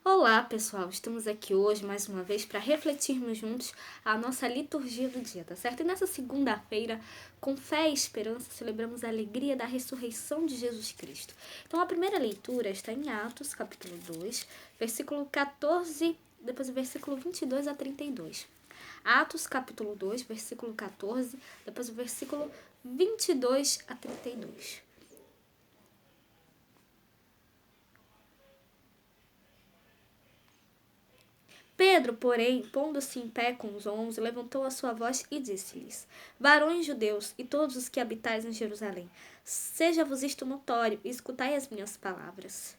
Olá, pessoal! Estamos aqui hoje mais uma vez para refletirmos juntos a nossa liturgia do dia, tá certo? E nessa segunda-feira, com fé e esperança, celebramos a alegria da ressurreição de Jesus Cristo. Então, a primeira leitura está em Atos, capítulo 2, versículo 14, depois o versículo 22 a 32. Atos, capítulo 2, versículo 14, depois o versículo 22 a 32. Pedro, porém, pondo-se em pé com os 11, levantou a sua voz e disse-lhes: Varões judeus e todos os que habitais em Jerusalém, seja-vos isto notório e escutai as minhas palavras.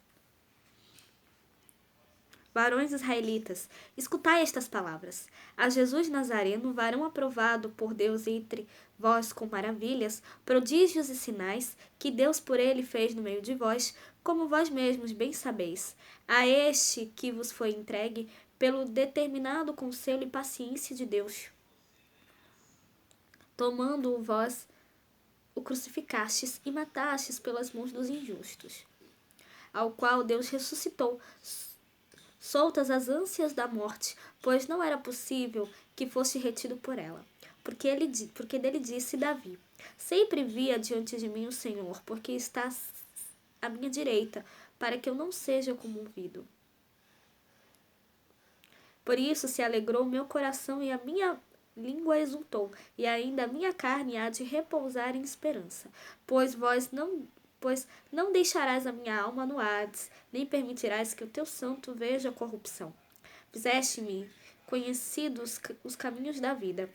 Varões israelitas, escutai estas palavras. A Jesus Nazareno, varão aprovado por Deus entre vós com maravilhas, prodígios e sinais, que Deus por ele fez no meio de vós, como vós mesmos bem sabeis. A este que vos foi entregue pelo determinado conselho e paciência de Deus, tomando-o vós, o crucificastes e matastes pelas mãos dos injustos, ao qual Deus ressuscitou, soltas as ânsias da morte, pois não era possível que fosse retido por ela. Porque dele disse Davi: Sempre via diante de mim o Senhor, porque está à minha direita, para que eu não seja comovido. Por isso se alegrou meu coração e a minha língua exultou, e ainda a minha carne há de repousar em esperança. Pois não deixarás a minha alma no Hades, nem permitirás que o teu santo veja a corrupção. Fizeste-me conhecidos os caminhos da vida.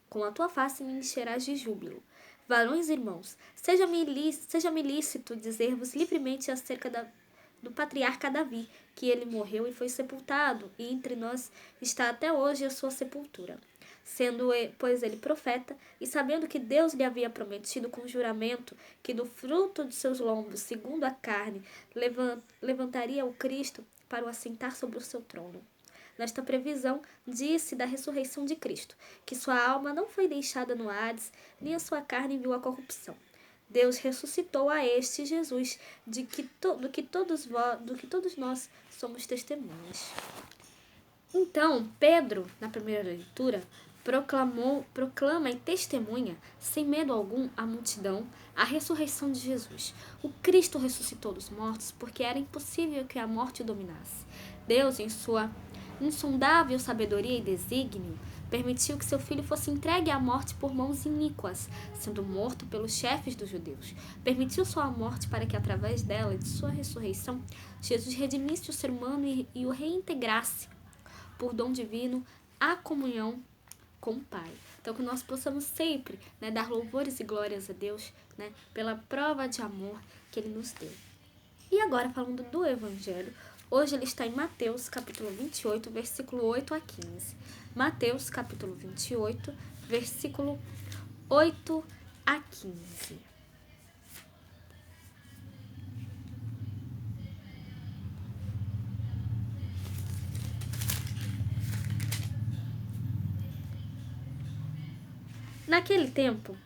Com a tua face me encherás de júbilo. Varões e irmãos, seja-me lícito dizer-vos livremente acerca do patriarca Davi, que ele morreu e foi sepultado, e entre nós está até hoje a sua sepultura. Sendo, pois, ele profeta, e sabendo que Deus lhe havia prometido com juramento que do fruto de seus lombos, segundo a carne, levantaria o Cristo para o assentar sobre o seu trono. Nesta previsão, disse da ressurreição de Cristo, que sua alma não foi deixada no Hades, nem a sua carne viu a corrupção. Deus ressuscitou a este Jesus, do que todos nós somos testemunhas. Então, Pedro, na primeira leitura, proclama e testemunha, sem medo algum, à multidão, a ressurreição de Jesus. O Cristo ressuscitou dos mortos porque era impossível que a morte o dominasse. Deus, em sua insondável sabedoria e desígnio, permitiu que seu filho fosse entregue à morte por mãos iníquas, sendo morto pelos chefes dos judeus. Permitiu sua morte para que, através dela e de sua ressurreição, Jesus redimisse o ser humano e o reintegrasse, por dom divino, à comunhão com o Pai. Então, que nós possamos sempre, dar louvores e glórias a Deus, pela prova de amor que Ele nos deu. E agora, falando do Evangelho, hoje ele está em Mateus, capítulo 28, versículo 8 a 15. Mateus, capítulo 28, versículo 8 a 15. Naquele tempo,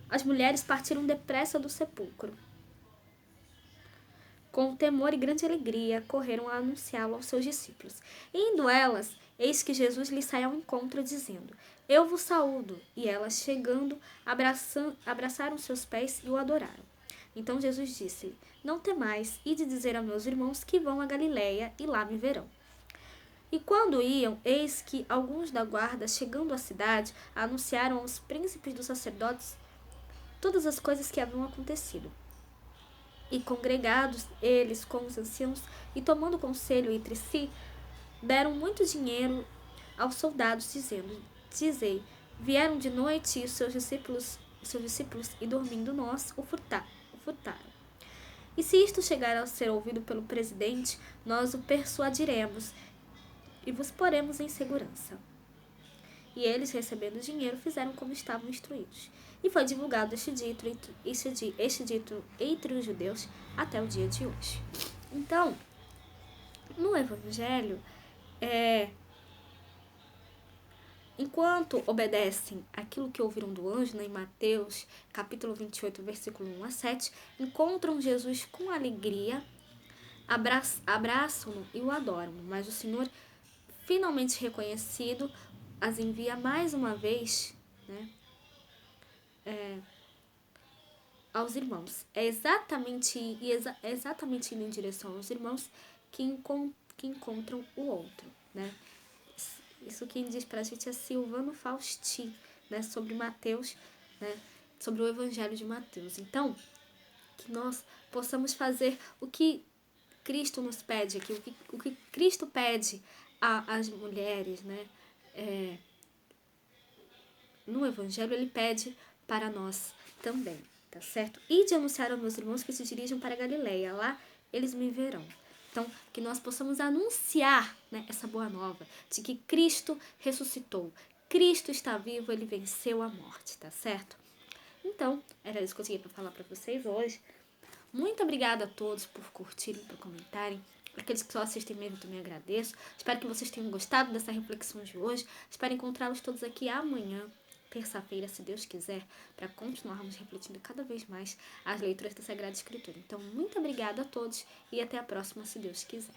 as mulheres partiram depressa do sepulcro. Com temor e grande alegria, correram a anunciá-lo aos seus discípulos. E indo elas, eis que Jesus lhes sai ao encontro, dizendo: Eu vos saúdo. E elas, chegando, abraçaram seus pés e o adoraram. Então Jesus disse: Não temais, ide dizer a meus irmãos que vão a Galiléia, e lá me verão. E quando iam, eis que alguns da guarda, chegando à cidade, anunciaram aos príncipes dos sacerdotes todas as coisas que haviam acontecido. E congregados eles com os anciãos, e tomando conselho entre si, deram muito dinheiro aos soldados, dizei, vieram de noite e seus discípulos, e dormindo nós, o furtaram. E se isto chegar a ser ouvido pelo presidente, nós o persuadiremos e vos poremos em segurança. E eles, recebendo o dinheiro, fizeram como estavam instruídos. E foi divulgado este dito entre os judeus até o dia de hoje. Então, no Evangelho, enquanto obedecem aquilo que ouviram do anjo, em Mateus, capítulo 28, versículo 1 a 7, encontram Jesus com alegria, abraçam-no e o adoram. Mas o Senhor, finalmente reconhecido, as envia mais uma vez, né, aos irmãos. É exatamente indo em direção aos irmãos que encontram o outro, né? Isso quem diz pra gente é Silvano Fausti, né? Sobre Mateus, né? Sobre o Evangelho de Mateus. Então, que nós possamos fazer o que Cristo nos pede aqui, o que Cristo pede às mulheres, né? No Evangelho ele pede para nós também, tá certo? E de anunciar aos meus irmãos que se dirijam para Galileia, lá eles me verão. Então, que nós possamos anunciar, né, essa boa nova de que Cristo ressuscitou, Cristo está vivo, ele venceu a morte, tá certo? Então, era isso que eu tinha para falar para vocês hoje. Muito obrigada a todos por curtirem, por comentarem. Aqueles que só assistem mesmo, também agradeço. Espero que vocês tenham gostado dessa reflexão de hoje. Espero encontrá-los todos aqui amanhã, terça-feira, se Deus quiser, para continuarmos refletindo cada vez mais as leituras da Sagrada Escritura. Então, muito obrigada a todos e até a próxima, se Deus quiser.